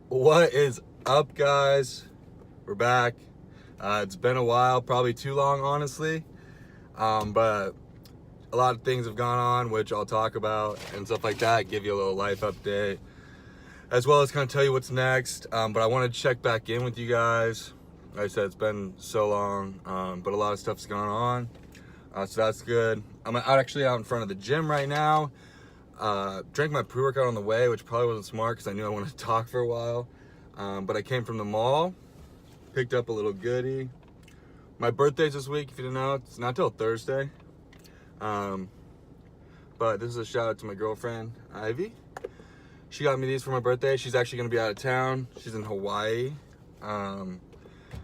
What is up, guys? We're back. It's been a while, probably too long, honestly. But a lot of things have gone on, which I'll talk about and stuff like that. Give you a little life update, as well as kind of tell you what's next. But I want to check back in with you guys. Like I said, it's been so long, but a lot of stuff's gone on. So that's good. I'm actually out in front of the gym right now. Drank my pre-workout on the way, which probably wasn't smart because I knew I wanted to talk for a while. But I came from the mall, picked up a little goodie. My birthday's this week, if you didn't know. It's not till Thursday. But this is a shout out to my girlfriend, Ivy. She got me these for my birthday. She's actually going to be out of town. She's in Hawaii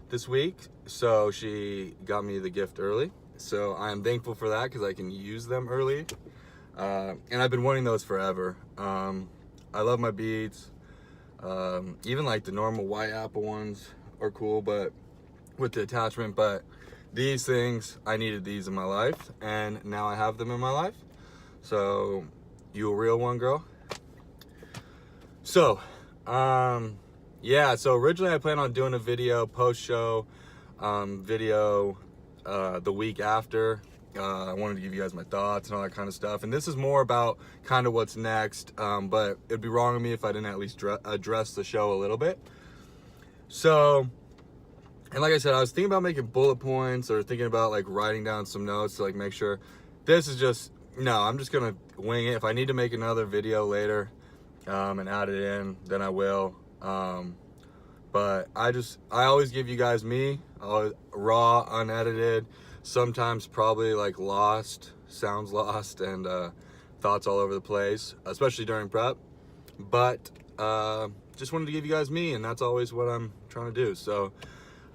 this week. So she got me the gift early. So I am thankful for that because I can use them early. And I've been wanting those forever. I love my beads. Even like the normal white apple ones are cool, but with the attachment. But these things, I needed these in my life, and now I have them in my life. So, you a real one, girl? So, yeah. So originally I planned on doing a video post-show video the week after. I wanted to give you guys my thoughts and all that kind of stuff. And this is more about kind of what's next. But it'd be wrong of me if I didn't at least address the show a little bit. So, and like I said, I was thinking about making bullet points or thinking about like writing down some notes to like make sure. This is just, no, I'm just going to wing it. If I need to make another video later and add it in, then I will. But I always give you guys me, raw, unedited, sometimes probably like sounds lost and thoughts all over the place, especially during prep. But just wanted to give you guys me, and that's always what I'm trying to do. So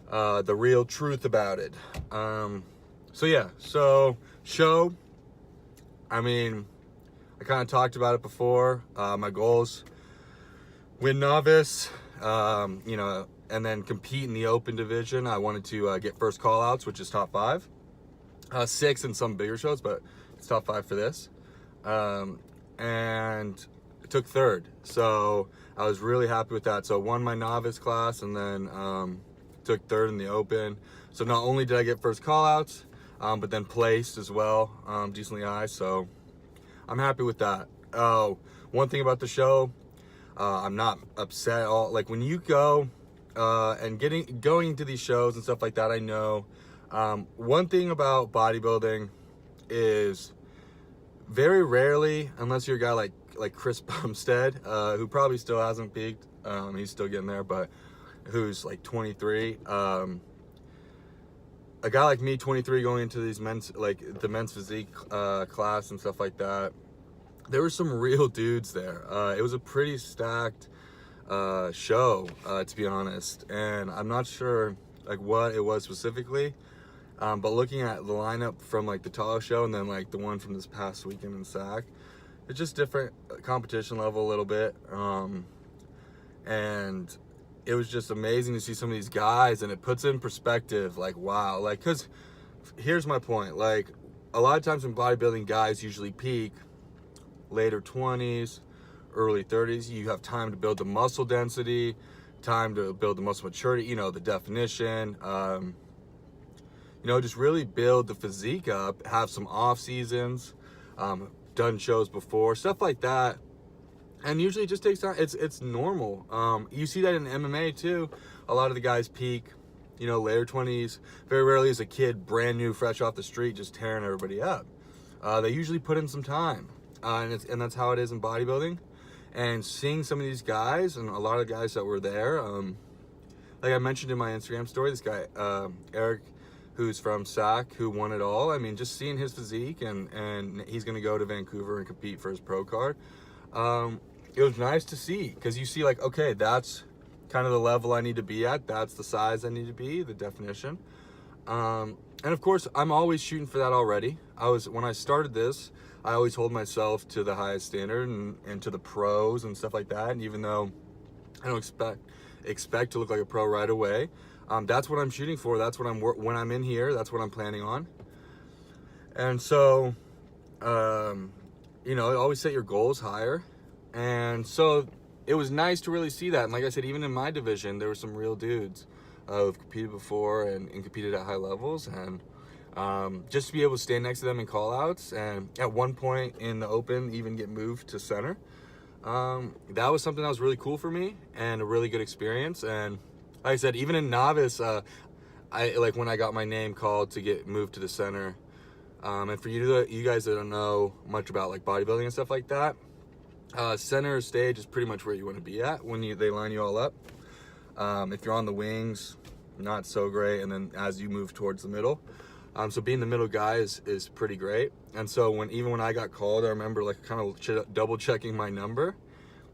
the real truth about it. So yeah, so show, I mean, I kind of talked about it before. My goals: win novice, and then compete in the open division. I wanted to get first call outs, which is top 5. 6 in some bigger shows, but it's top 5 for this. And I took 3rd. So I was really happy with that. So won my novice class and then took 3rd in the open. So not only did I get first call outs, but then placed as well, decently high. So I'm happy with that. Oh, one thing about the show, I'm not upset at all. Like when you go and going to these shows and stuff like that, I know one thing about bodybuilding is very rarely, unless you're a guy like Chris Bumstead, who probably still hasn't peaked, he's still getting there, but who's like 23. A guy like me, 23, going into these the men's physique class and stuff like that, there were some real dudes there. It was a pretty stacked show, to be honest, and I'm not sure like what it was specifically, but looking at the lineup from like the Tahoe show and then like the one from this past weekend in Sac, it's just different competition level a little bit, and it was just amazing to see some of these guys, and it puts in perspective, like, wow, like, because here's my point, like a lot of times in bodybuilding, guys usually peak later 20s, early 30s. You have time to build the muscle density, time to build the muscle maturity, the definition, just really build the physique up, have some off seasons, done shows before, stuff like that. And usually it just takes time. It's normal. You see that in MMA too. A lot of the guys peak, later 20s. Very rarely is a kid brand new, fresh off the street, just tearing everybody up. They usually put in some time. And that's how it is in bodybuilding. And seeing some of these guys, and a lot of guys that were there, like I mentioned in my Instagram story, this guy, Eric, who's from SAC, who won it all. I mean, just seeing his physique, and he's going to go to Vancouver and compete for his pro card. It was nice to see, because you see like, okay, that's kind of the level I need to be at. That's the size I need to be, the definition. And of course, I'm always shooting for that already. When I started this, I always hold myself to the highest standard and to the pros and stuff like that. And even though I don't expect to look like a pro right away, that's what I'm shooting for. That's what when I'm in here, that's what I'm planning on. And so, always set your goals higher. And so it was nice to really see that. And like I said, even in my division, there were some real dudes who've competed before and competed at high levels, and just to be able to stand next to them in call outs, and at one point in the open even get moved to center, that was something that was really cool for me and a really good experience. And like I said, even in novice, I like when I got my name called to get moved to the center. And for you guys that don't know much about like bodybuilding and stuff like that, center stage is pretty much where you want to be at when they line you all up. If you're on the wings, not so great, and then as you move towards the middle, so being the middle guy is pretty great. And so even when I got called, I remember like kind of double checking my number.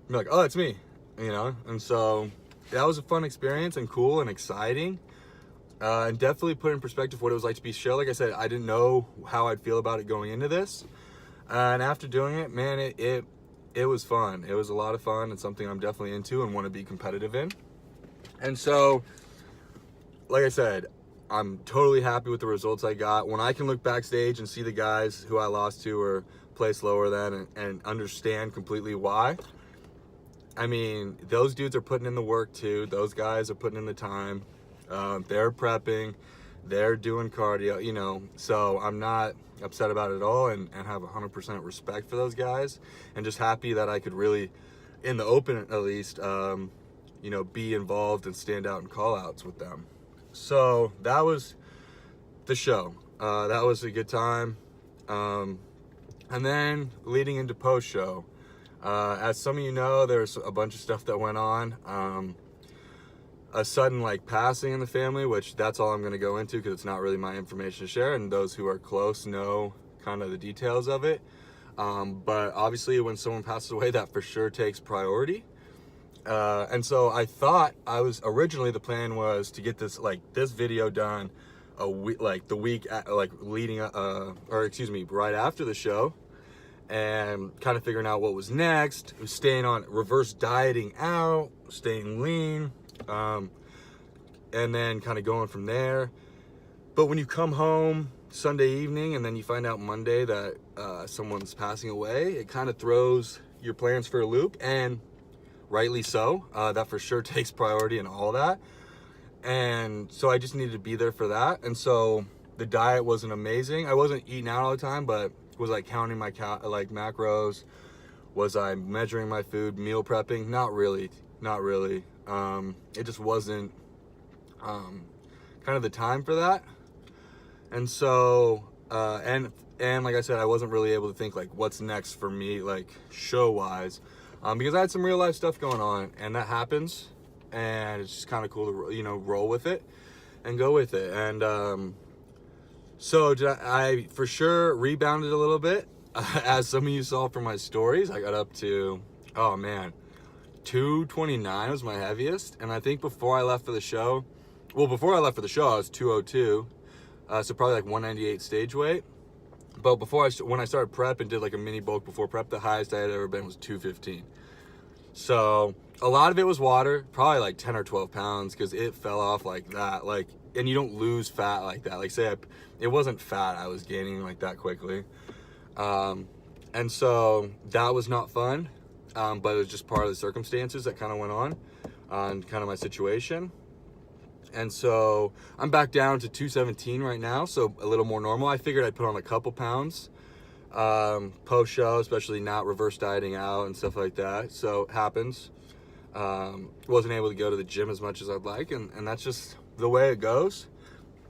I'm like, oh, it's me, you know. And so that was a fun experience and cool and exciting, and definitely put in perspective what it was like to be show. Like I said, I didn't know how I'd feel about it going into this, and after doing it, man, it was fun. It was a lot of fun and something I'm definitely into and want to be competitive in. And so, like I said, I'm totally happy with the results I got. When I can look backstage and see the guys who I lost to or placed lower than and understand completely why, I mean, those dudes are putting in the work too. Those guys are putting in the time. They're prepping. They're doing cardio, you know. So I'm not upset about it at all, and have 100% respect for those guys, and just happy that I could really, in the open at least, you know, be involved and stand out in call outs with them. So that was the show. That was a good time. And then leading into post show, as some of you know, there's a bunch of stuff that went on. A sudden like passing in the family, which that's all I'm going to go into because it's not really my information to share, and those who are close know kind of the details of it. But obviously when someone passes away, that for sure takes priority. And so I thought originally the plan was to get this video done a week, like the week leading right after the show, and kind of figuring out what was next, staying on reverse dieting out, staying lean, and then kind of going from there. But when you come home Sunday evening and then you find out Monday that someone's passing away, it kind of throws your plans for a loop, and rightly so. That for sure takes priority and all that. And so I just needed to be there for that. And so the diet wasn't amazing. I wasn't eating out all the time, but was I counting my macros? Was I measuring my food, meal prepping? Not really. It just wasn't kind of the time for that. And so and like I said, I wasn't really able to think like what's next for me, like show wise, because I had some real life stuff going on, and that happens, and it's just kind of cool to, you know, roll with it and go with it. And so I for sure rebounded a little bit. As some of you saw from my stories, I got up to, oh man, 229 was my heaviest. And I think before I left for the show, I was 202, so probably like 198 stage weight. But when I started prep and did like a mini bulk before prep, the highest I had ever been was 215. So a lot of it was water, probably like 10 or 12 pounds, because it fell off like that. Like, and you don't lose fat like that. Like say it wasn't fat I was gaining like that quickly. And so that was not fun. But it was just part of the circumstances that kind of went on kind of my situation. And so I'm back down to 217 right now, so a little more normal. I figured I'd put on a couple pounds post show, especially not reverse dieting out and stuff like that. So it happens. Wasn't able to go to the gym as much as I'd like, and that's just the way it goes.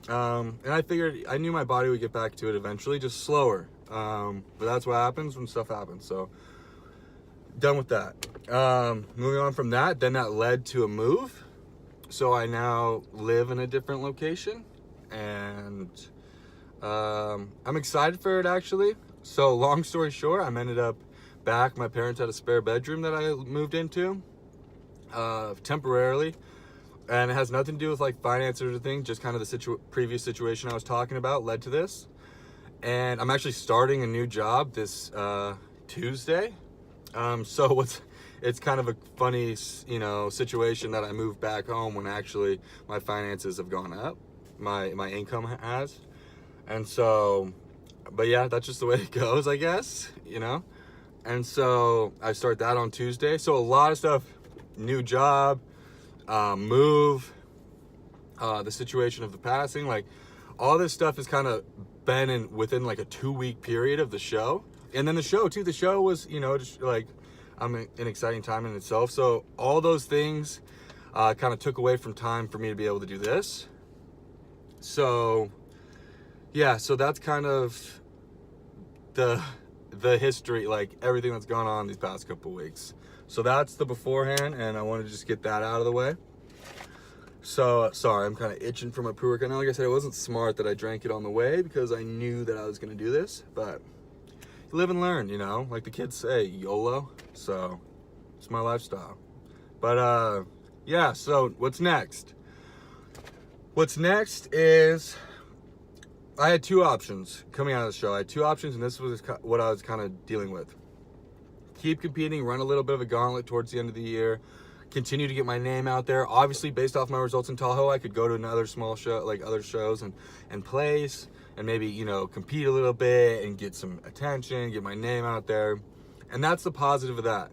And I knew my body would get back to it eventually, just slower. But that's what happens when stuff happens. So done with that. Moving on from that, then that led to a move. So I now live in a different location, and I'm excited for it actually. So long story short, I'm ended up back. My parents had a spare bedroom that I moved into temporarily, and it has nothing to do with like finances or things, just kind of the previous situation I was talking about led to this. And I'm actually starting a new job this Tuesday. So it's kind of a funny, you know, situation that I moved back home when actually my finances have gone up, my income has. And so, but yeah, that's just the way it goes, I guess, you know. And so I start that on Tuesday. So a lot of stuff, new job, move, the situation of the passing, like all this stuff has kind of been within like a 2-week period of the show. And then the show too, the show was, you know, just like an exciting time in itself. So all those things kind of took away from time for me to be able to do this. So yeah, so that's kind of the history, like everything that's gone on these past couple weeks. So that's the beforehand, and I wanted to just get that out of the way. So sorry, I'm kind of itching for my pre-workout now. Like I said, it wasn't smart that I drank it on the way because I knew that I was going to do this, but you live and learn, you know, like the kids say, YOLO. So it's my lifestyle. But yeah, so what's next? What's next is I had 2 options coming out of the show. I had 2 options, and this was what I was kind of dealing with. Keep competing, run a little bit of a gauntlet towards the end of the year, continue to get my name out there. Obviously, based off my results in Tahoe, I could go to another small show, like other shows, and place, and maybe, you know, compete a little bit and get some attention, get my name out there. And that's the positive of that.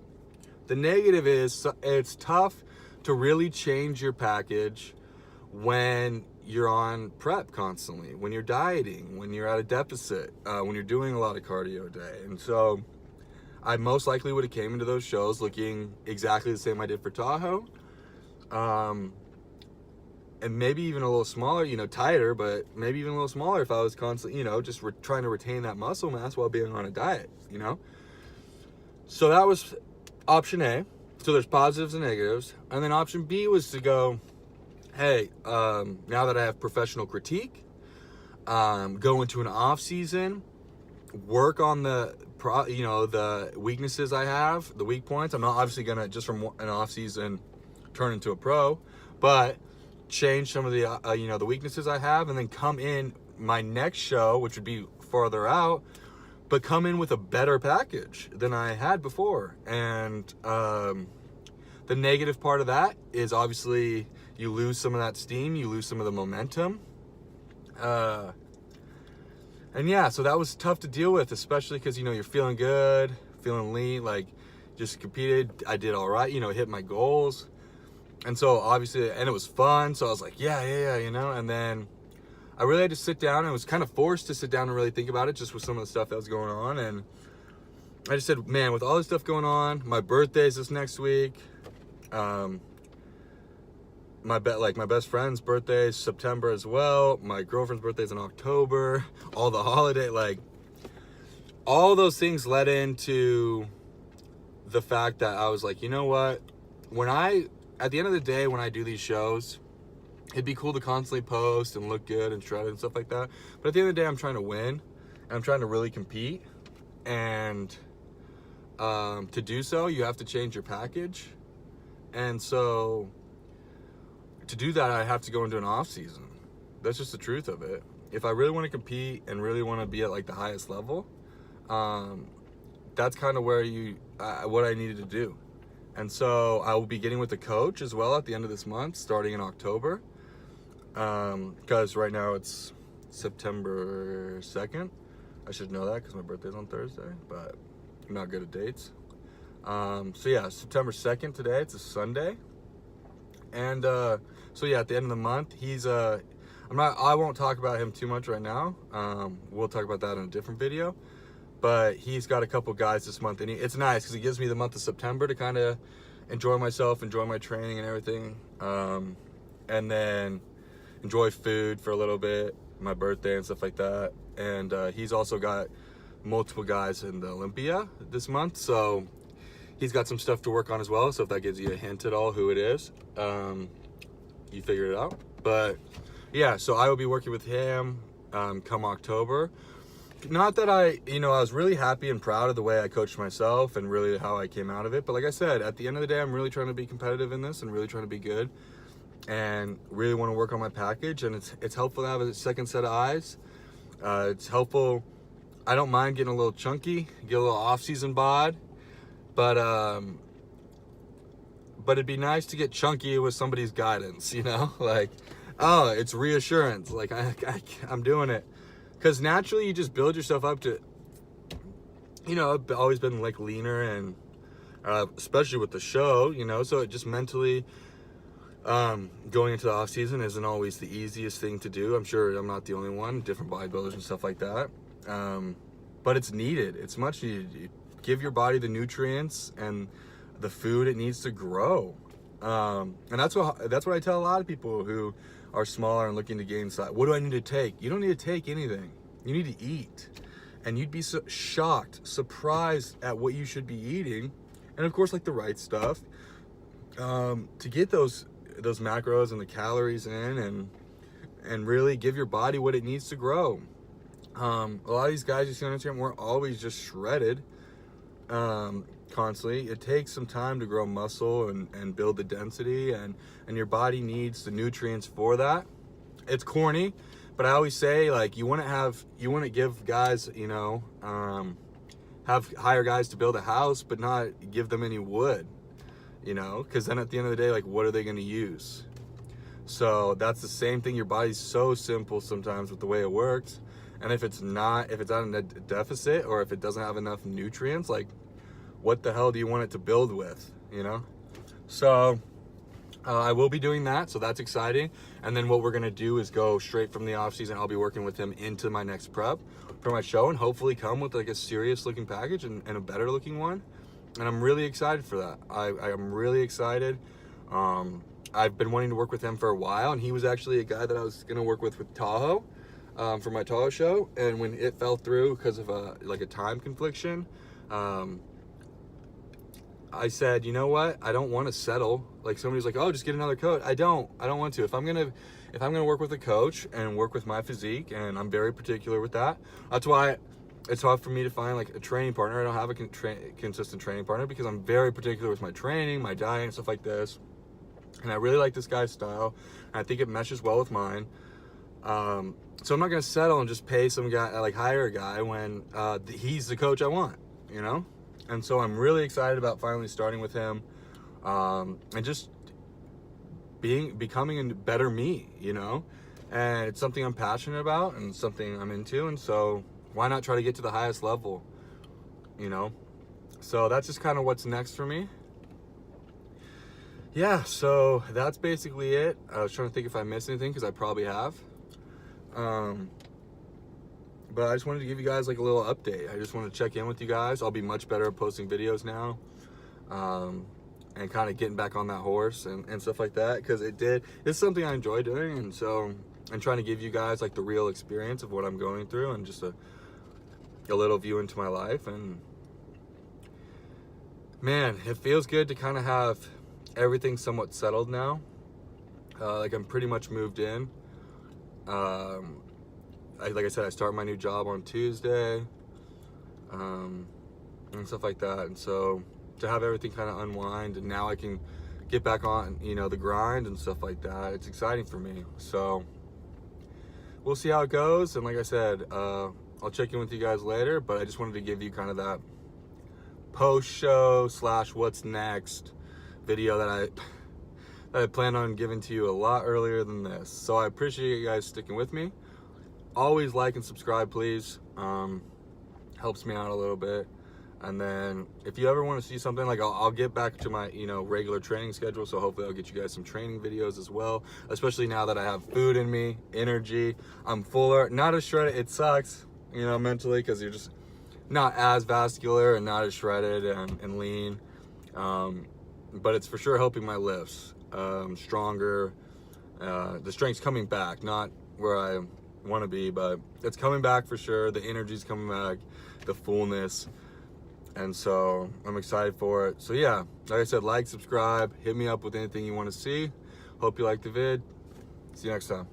The negative is it's tough to really change your package when you're on prep constantly, when you're dieting, when you're at a deficit, when you're doing a lot of cardio a day. And so I most likely would have came into those shows looking exactly the same I did for Tahoe. And maybe even a little smaller, you know, tighter, but maybe even a little smaller if I was constantly, you know, just trying to retain that muscle mass while being on a diet, you know? So that was option A. So there's positives and negatives. And then option B was to go, hey, now that I have professional critique, go into an off season, work on the weaknesses I have, the weak points. I'm not obviously gonna just from an off season turn into a pro, but change some of the the weaknesses I have, and then come in my next show, which would be farther out, but come in with a better package than I had before. And the negative part of that is obviously you lose some of that steam, you lose some of the momentum. And yeah, so that was tough to deal with, especially because, you know, you're feeling good, feeling lean, like just competed. I did all right, you know, hit my goals. And so obviously, and it was fun. So I was like, yeah, you know, and then I really had to sit down. I was kind of forced to sit down and really think about it just with some of the stuff that was going on. And I just said, man, with all this stuff going on, my birthday's this next week. My best friend's birthday is September as well. My girlfriend's birthday's in October. All the holiday, like all those things led into the fact that I was like, you know what? At the end of the day, when I do these shows, it'd be cool to constantly post and look good and shredded and stuff like that. But at the end of the day, I'm trying to win and I'm trying to really compete. And to do so, you have to change your package. And so to do that, I have to go into an off season. That's just the truth of it. If I really want to compete and really want to be at like the highest level, that's kind of where what I needed to do. And so I will be getting with a coach as well at the end of this month, starting in October. Because right now it's September 2nd. I should know that because my birthday's on Thursday, but I'm not good at dates. So yeah, September 2nd today. It's a Sunday. And so yeah, at the end of the month, I won't talk about him too much right now. We'll talk about that in a different video. But he's got a couple guys this month, and it's nice because he gives me the month of September to kind of enjoy myself, enjoy my training and everything, and then enjoy food for a little bit, my birthday and stuff like that. And he's also got multiple guys in the Olympia this month, so he's got some stuff to work on as well. So if that gives you a hint at all who it is, you figure it out. But yeah, so I will be working with him come October. Not that I was really happy and proud of the way I coached myself and really how I came out of it. But like I said, at the end of the day, I'm really trying to be competitive in this and really trying to be good and really want to work on my package. And it's helpful to have a second set of eyes. It's helpful. I don't mind getting a little chunky, get a little off-season bod, but it'd be nice to get chunky with somebody's guidance, you know, like, oh, it's reassurance. Like I'm doing it. Because naturally, you just build yourself up to, you know, I've always been like leaner, and especially with the show, you know, so it just mentally, going into the off season isn't always the easiest thing to do. I'm sure I'm not the only one, different bodybuilders and stuff like that. But it's needed. It's much needed. You give your body the nutrients and the food it needs to grow. And that's what I tell a lot of people who are smaller and looking to gain size. What do I need to take? You don't need to take anything. You need to eat. And you'd be shocked, surprised at what you should be eating. And of course, like the right stuff, to get those macros and the calories in, and really give your body what it needs to grow. A lot of these guys you see on Instagram weren't always just shredded constantly. It takes some time to grow muscle and build the density, and your body needs the nutrients for that. It's corny, but I always say, like, you want to give guys, you know, hire guys to build a house, but not give them any wood, you know, because then at the end of the day, like, what are they going to use? So that's the same thing. Your body's so simple sometimes with the way it works. And if it's at a deficit, or if it doesn't have enough nutrients, like, what the hell do you want it to build with, you know? So I will be doing that, so that's exciting. And then what we're gonna do is go straight from the off season. I'll be working with him into my next prep for my show, and hopefully come with like a serious looking package and a better looking one. And I'm really excited for that. I am really excited. I've been wanting to work with him for a while, and he was actually a guy that I was gonna work with Tahoe. For my Tahoe show, and when it fell through because of like a time confliction, I said, you know what, I don't want to settle. Like, somebody's like, oh, just get another coach. I don't want to. If I'm gonna work with a coach and work with my physique, and I'm very particular with that, that's why it's hard for me to find like a training partner. I don't have a consistent training partner, because I'm very particular with my training, my diet, and stuff like this. And I really like this guy's style, and I think it meshes well with mine. So I'm not gonna settle and just pay some guy, like hire a guy, when he's the coach I want, you know? And so I'm really excited about finally starting with him, and just becoming a better me, you know? And it's something I'm passionate about and something I'm into, and so why not try to get to the highest level, you know? So that's just kind of what's next for me. Yeah, so that's basically it. I was trying to think if I missed anything, because I probably have. But I just wanted to give you guys like a little update. I just want to check in with you guys. I'll be much better at posting videos now, and kind of getting back on that horse and stuff like that, because it's something I enjoy doing, and so I'm trying to give you guys like the real experience of what I'm going through, and just a little view into my life. And man, it feels good to kind of have everything somewhat settled now. Like, I'm pretty much moved in. Like I said, I start my new job on Tuesday, and stuff like that. And so to have everything kind of unwind, and now I can get back on, you know, the grind and stuff like that, it's exciting for me. So we'll see how it goes. And like I said, I'll check in with you guys later, but I just wanted to give you kind of that post-show / what's next video that I plan on giving to you a lot earlier than this. So I appreciate you guys sticking with me. Always like and subscribe, please. Helps me out a little bit. And then if you ever want to see something, like, I'll get back to my, you know, regular training schedule. So hopefully I'll get you guys some training videos as well, especially now that I have food in me, energy. I'm fuller, not as shredded. It sucks, you know, mentally, because you're just not as vascular and not as shredded and lean. But it's for sure helping my lifts. Stronger. The strength's coming back, not where I want to be, but it's coming back for sure. The energy's coming back, the fullness, and so I'm excited for it. So yeah, like I said, like, subscribe, hit me up with anything you want to see. Hope you like the vid. See you next time.